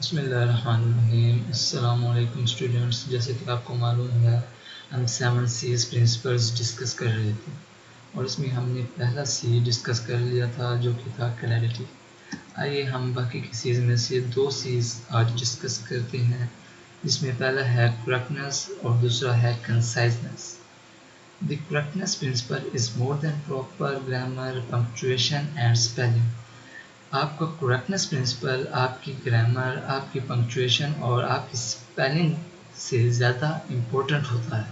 بسم اللہ الرحمن الرحیم۔ السلام علیکم اسٹوڈنٹس، جیسے کہ آپ کو معلوم ہے ہم 7 C's پرنسپلز ڈسکس کر رہے تھے اور اس میں ہم نے پہلا سی ڈسکس کر لیا تھا جو کہ تھا کلیئرٹی۔ آئیے ہم باقی کی چیز میں سے 2 C's آج ڈسکس کرتے ہیں، جس میں پہلا ہے کریکٹنس اور دوسرا ہے کنسائزنس۔ The correctness principle is more than proper grammar, punctuation and spelling۔ آپ کا کریکٹنس پرنسپل آپ کی گرامر، آپ کی پنکچویشن اور آپ کی اسپیلنگ سے زیادہ امپورٹنٹ ہوتا ہے۔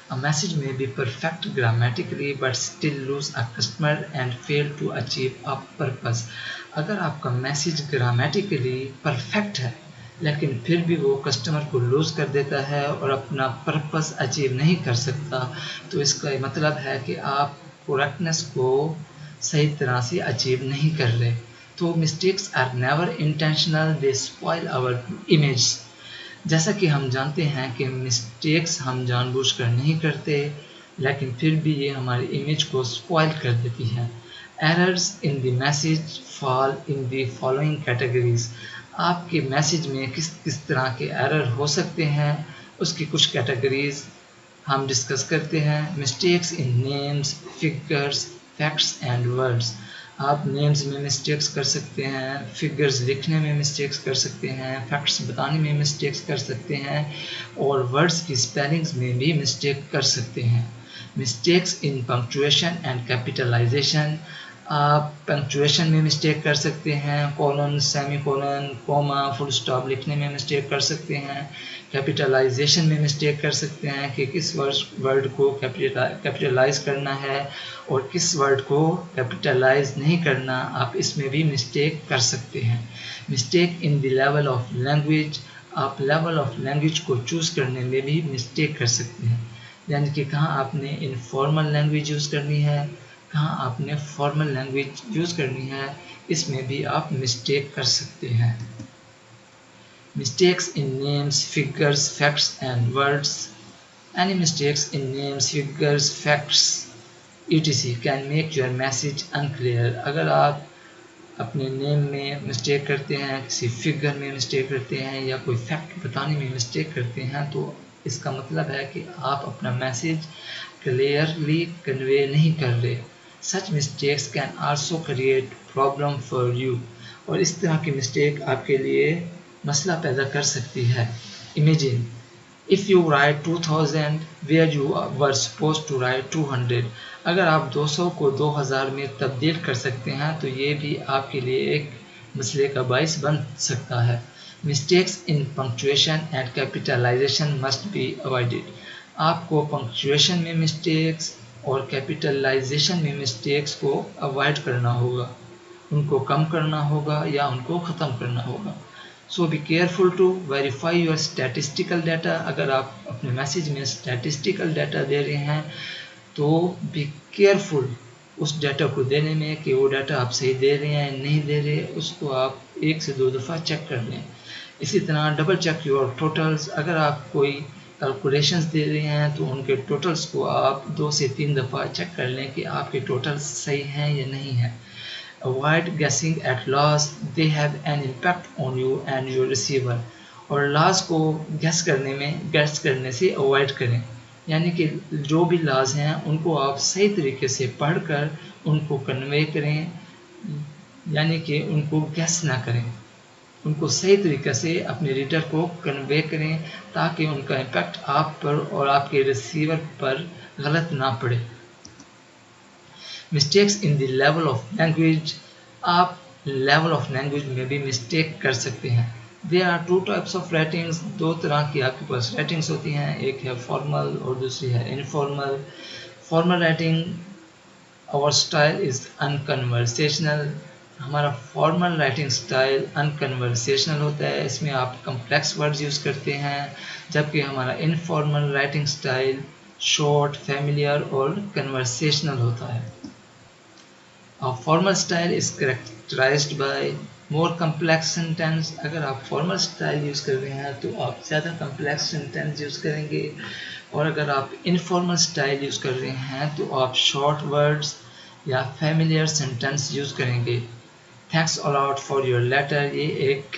A message may be perfect grammatically but still lose a customer and fail to achieve a purpose۔ اگر آپ کا میسیج گرامیٹیکلی پرفیکٹ ہے لیکن پھر بھی وہ کسٹمر کو لوز کر دیتا ہے اور اپنا پرپس اچیو نہیں کر سکتا، تو اس کا مطلب ہے کہ آپ کریکٹنس کو صحیح طرح سے اچیو نہیں کر رہے۔ تو mistakes are never intentional, they spoil our image۔ جیسا کہ ہم جانتے ہیں کہ مسٹیکس ہم جان بوجھ کر نہیں کرتے لیکن پھر بھی یہ ہماری امیج کو سپوائل کر دیتی ہیں۔ Errors in the message fall in the following categories۔ آپ کے میسیج میں کس کس طرح کے ایرر ہو سکتے ہیں اس کی کچھ کیٹیگریز ہم ڈسکس کرتے ہیں۔ Mistakes in names, figures, facts and words۔ آپ نیمز میں مسٹیکس کر سکتے ہیں، فگرز لکھنے میں مسٹیکس کر سکتے ہیں، فیکٹس بتانے میں مسٹیکس کر سکتے ہیں اور ورڈز کی سپیلنگز میں بھی مسٹیک کر سکتے ہیں۔ Mistakes in punctuation and capitalization. آپ پنکچویشن میں مسٹیک کر سکتے ہیں، colon, semicolon, comma, full stop لکھنے میں مسٹیک کر سکتے ہیں۔ کیپیٹلائزیشن میں مسٹیک کر سکتے ہیں کہ کس ورڈ کو کیپیٹلائز کرنا ہے اور کس ورڈ کو کیپیٹلائز نہیں کرنا، آپ اس میں بھی مسٹیک کر سکتے ہیں۔ Mistake in the level of language. آپ لیول آف لینگویج کو چوز کرنے میں بھی مسٹیک کر سکتے ہیں، یعنی کہ کہاں آپ نے انفارمل لینگویج یوز کرنی ہے، کہاں آپ نے فارمل لینگویج یوز کرنی ہے، اس میں بھی آپ مسٹیک کر سکتے ہیں۔ Mistakes in names, figures, facts and words۔ Any mistakes in names, figures, facts, etc. can make your message unclear۔ اگر آپ اپنے نیم میں مسٹیک کرتے ہیں، کسی فگر میں مسٹیک کرتے ہیں یا کوئی فیکٹ بتانے میں مسٹیک کرتے ہیں تو اس کا مطلب ہے کہ آپ اپنا میسیج کلیئرلی کنوے نہیں کر رہے۔ Such mistakes can also create problem for you۔ اور اس طرح کی مسٹیک آپ کے لیے مسئلہ پیدا کر سکتی ہے۔ Imagine if you write 2000 where you were supposed to write 200۔ اگر آپ 200 کو 2000 میں تبدیل کر سکتے ہیں تو یہ بھی آپ کے لیے ایک مسئلے کا باعث بن سکتا ہے۔ Mistakes in punctuation and capitalization must be avoided۔ آپ کو پنکچویشن میں مسٹیکس اور کیپیٹلائزیشن میں مسٹیکس کو اوائڈ کرنا ہوگا، ان کو کم کرنا ہوگا یا ان کو ختم کرنا ہوگا۔ So be careful to verify your statistical data۔ اگر آپ اپنے میسیج میں statistical data دے رہے ہیں تو be careful اس ڈیٹا کو دینے میں کہ وہ ڈیٹا آپ صحیح دے رہے ہیں نہیں دے رہے، اس کو آپ 1 سے 2 دفعہ چیک کر لیں۔ اسی طرح ڈبل چیک یور ٹوٹلز۔ اگر آپ کوئی کیلکولیشنز دے رہے ہیں تو ان کے ٹوٹلز کو آپ 2 سے 3 دفعہ چیک کر لیں کہ آپ کے ٹوٹلز صحیح ہیں یا نہیں ہیں۔ Avoid guessing at laws، they have an impact on you and your receiver۔ اور لاز کو گیس کرنے سے اوائڈ کریں، یعنی کہ جو بھی لاز ہیں ان کو آپ صحیح طریقے سے پڑھ کر ان کو کنوے کریں، یعنی کہ ان کو گیس نہ کریں، ان کو صحیح طریقے سے اپنے ریڈر کو کنوے کریں تاکہ ان کا امپیکٹ آپ پر اور آپ کے ریسیور پر غلط نہ پڑے۔ Mistakes in the level of language۔ آپ لیول آف لینگویج میں بھی مسٹیک کر سکتے ہیں۔ There are 2 types of writings۔ 2 طرح کی آپ کے پاس رائٹنگس ہوتی ہیں، ایک ہے فارمل اور دوسری ہے informal. Formal writing, our style is unconversational۔ ہمارا فارمل رائٹنگ سٹائل unconversational ہوتا ہے، اس میں آپ کمپلیکس ورڈز یوز کرتے ہیں، جبکہ ہمارا informal writing style short, familiar اور کنورسیشنل ہوتا ہے۔ Our formal style is characterized by more complex sentence۔ اگر آپ فارمل سٹائل یوز کر رہے ہیں تو آپ زیادہ کمپلیکس سینٹینس یوز کریں گے، اور اگر آپ انفارمل سٹائل یوز کر رہے ہیں تو آپ شارٹ ورڈز یا فیملیئر سینٹینس یوز کریں گے۔ Thanks a lot for your letter۔ یہ ایک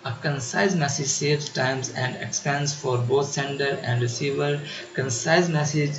A concise message saves times and expense for both sender and receiver. Concise message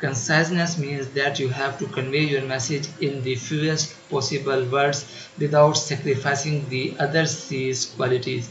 Conciseness means that you have to convey your message in the fewest possible words without sacrificing the other C's qualities.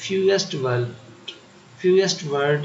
fewest word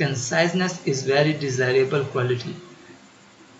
Conciseness is very desirable quality.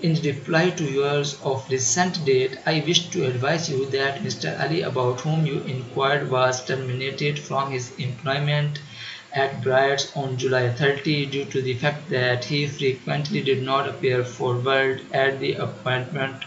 in reply to yours of recent date, I wish to advise you that Mr. Ali, about whom you inquired, was terminated from his employment at Brights on July 30 due to the fact that he frequently did not appear forward at the appointment।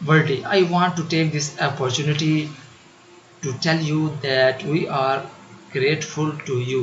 Wordy, I want to take this opportunity to tell you that we are grateful to you।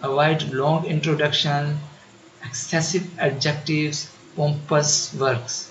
Avoid long introduction, excessive adjectives, pompous words.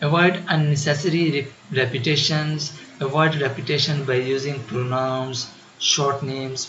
Avoid unnecessary repetitions. Avoid repetition by using pronouns, short names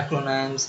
acronyms.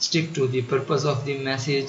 Stick to the purpose of the message.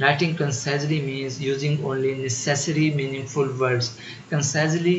Writing concisely means using only necessary meaningful words. Concisely